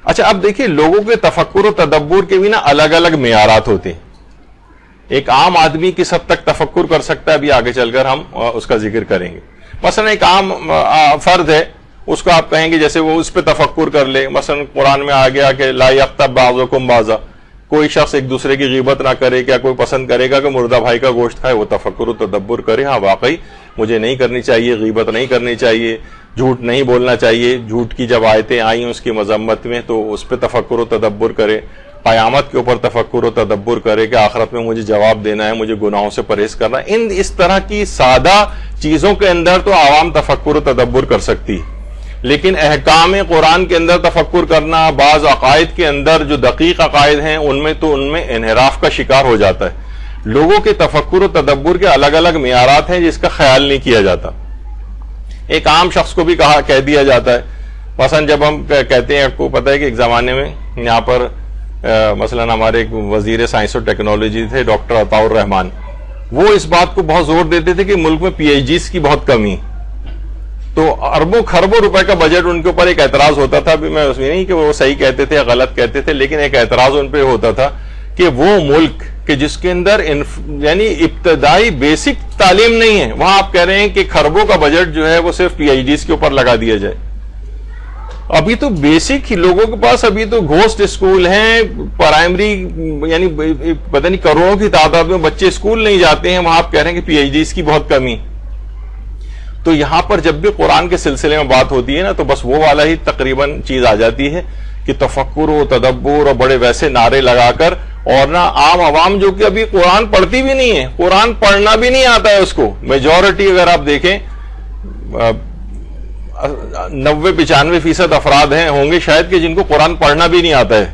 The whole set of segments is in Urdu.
اچھا اب دیکھیے لوگوں کے تفکر و تدبر کے بھی نا الگ الگ معیارات ہوتے ہیں. ایک عام آدمی کس حد تک تفکر کر سکتا ہے ابھی آگے چل کر ہم اس کا ذکر کریں گے. مثلا ایک عام فرد ہے, اس کو آپ کہیں گے جیسے وہ اس پہ تفکر کر لے. مثلا قرآن میں آ گیا کہ لا یغتب بعضکم بعضا, کوئی شخص ایک دوسرے کی غیبت نہ کرے. کیا کوئی پسند کرے گا کہ مردہ بھائی کا گوشت کھائے؟ وہ تفکر و تدبر کرے, ہاں واقعی مجھے نہیں کرنی چاہیے, غیبت نہیں کرنی چاہیے, جھوٹ نہیں بولنا چاہیے. جھوٹ کی جب آیتیں آئیں اس کی مذمت میں تو اس پہ تفکر و تدبر کرے. قیامت کے اوپر تفکر و تدبر کرے کہ آخرت میں مجھے جواب دینا ہے, مجھے گناہوں سے پرہیز کرنا ہے. اس طرح کی سادہ چیزوں کے اندر تو عوام تفکر و تدبر کر سکتی ہے, لیکن احکام قرآن کے اندر تفکر کرنا, بعض عقائد کے اندر جو دقیق عقائد ہیں ان میں انحراف کا شکار ہو جاتا ہے. لوگوں کے تفکر و تدبر کے الگ الگ معیارات ہیں جس کا خیال نہیں کیا جاتا. ایک عام شخص کو بھی کہہ دیا جاتا ہے. مثلا جب ہم کہتے ہیں, آپ کو پتہ ہے کہ ایک زمانے میں یہاں پر مثلا ہمارے ایک وزیر سائنس اور ٹیکنالوجی تھے ڈاکٹر عطاء الرحمان, وہ اس بات کو بہت زور دیتے تھے کہ ملک میں پی ایچ ڈیز کی بہت کمی. تو اربوں خربوں روپے کا بجٹ ان کے اوپر ایک اعتراض ہوتا تھا. ابھی میں اس میں نہیں کہ وہ صحیح کہتے تھے یا غلط کہتے تھے, لیکن ایک اعتراض ان پہ ہوتا تھا کہ وہ ملک کہ جس کے اندر یعنی ابتدائی بیسک تعلیم نہیں ہے, وہاں آپ کہہ رہے ہیں کہ خربوں کا بجٹ جو ہے وہ صرف پی ایچ ڈیز کے اوپر لگا دیا جائے. ابھی تو بیسک لوگوں کے پاس ابھی تو گھوسٹ اسکول ہیں, پرائمری یعنی پتہ نہیں کروڑوں کی تعداد میں بچے اسکول نہیں جاتے ہیں, وہاں آپ کہہ رہے ہیں کہ پی ایچ ڈیز کی بہت کمی. تو یہاں پر جب بھی قرآن کے سلسلے میں بات ہوتی ہے نا تو بس وہ والا ہی تقریباً چیز آ جاتی ہے کہ تفکر و تدبر اور بڑے ویسے نعرے لگا کر, اور نہ عام عوام جو کہ ابھی قرآن پڑھتی بھی نہیں ہے, قرآن پڑھنا بھی نہیں آتا ہے اس کو. میجورٹی اگر آپ دیکھیں 90-95% افراد ہوں گے شاید کہ جن کو قرآن پڑھنا بھی نہیں آتا ہے,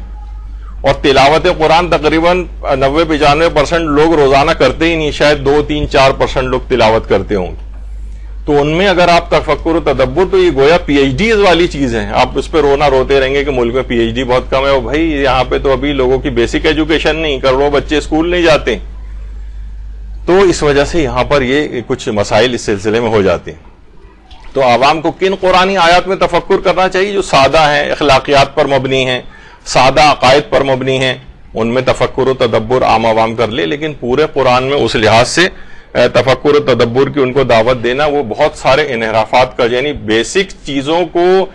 اور تلاوت قرآن تقریباً 90-95% لوگ روزانہ کرتے ہی نہیں, شاید 2-3-4% لوگ تلاوت کرتے ہوں گے. تو ان میں اگر آپ تفکر و تدبر, تو یہ گویا پی ایچ ڈیز والی چیز ہے. آپ اس پہ روتے رہیں گے کہ ملک میں پی ایچ ڈی بہت کم ہے. بھائی یہاں پہ تو ابھی لوگوں کی بیسک ایجوکیشن نہیں, کروڑوں بچے اسکول نہیں جاتے. تو اس وجہ سے یہاں پر یہ کچھ مسائل اس سلسلے میں ہو جاتے ہیں. تو عوام کو کن قرآنی آیات میں تفکر کرنا چاہیے؟ جو سادہ ہیں, اخلاقیات پر مبنی ہیں, سادہ عقائد پر مبنی ہیں, ان میں تفکر و تدبر عام عوام کر لے. لیکن پورے قرآن میں اس لحاظ سے تفکر و تدبر کی ان کو دعوت دینا, وہ بہت سارے انحرافات کا, یعنی بیسک چیزوں کو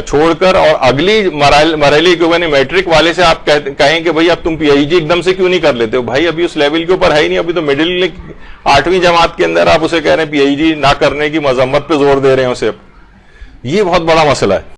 چھوڑ کر اور اگلی مرحلے کے اوپر میٹرک والے سے آپ کہیں کہ بھائی اب تم پی ایچ ڈی ایک دم سے کیوں نہیں کر لیتے ہو؟ بھائی ابھی اس لیول کے اوپر ہے ہی نہیں, ابھی تو مڈل 8ویں جماعت کے اندر آپ اسے کہہ رہے ہیں پی ایچ ڈی نہ کرنے کی مذمت پہ زور دے رہے ہیں اسے. یہ بہت بڑا مسئلہ ہے.